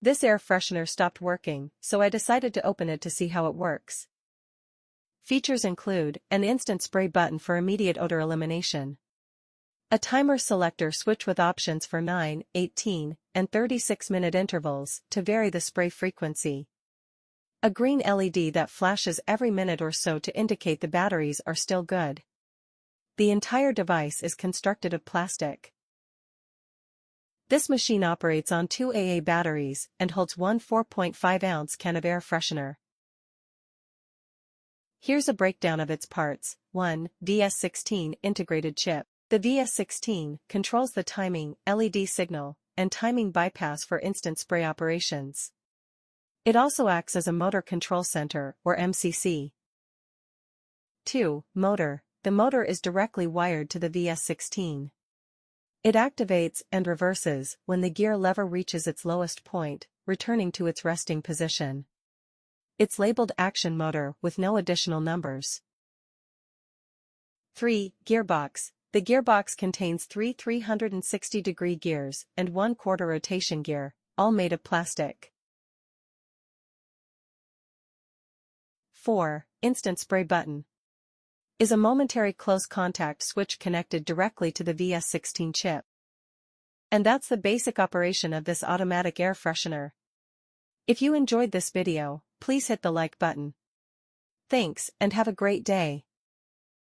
This air freshener stopped working, so I decided to open it to see how it works. Features include an instant spray button for immediate odor elimination, a timer selector switch with options for 9, 18, and 36-minute intervals to vary the spray frequency, a green LED that flashes every minute or so to indicate the batteries are still good. The entire device is constructed of plastic. This machine operates on 2 AA batteries and holds one 4.5-ounce can of air freshener. Here's a breakdown of its parts. 1. VS16 Integrated Chip. The VS16 controls the timing, LED signal, and timing bypass for instant spray operations. It also acts as a motor control center, or MCC. 2. Motor. The motor is directly wired to the VS16. It activates and reverses when the gear lever reaches its lowest point, returning to its resting position. It's labeled action motor with no additional numbers. 3. Gearbox. The gearbox contains 3 360-degree gears and 1/4 rotation gear, all made of plastic. 4. Instant spray button. Is a momentary close contact switch connected directly to the VS16 chip. And that's the basic operation of this automatic air freshener. If you enjoyed this video, please hit the like button. Thanks and have a great day.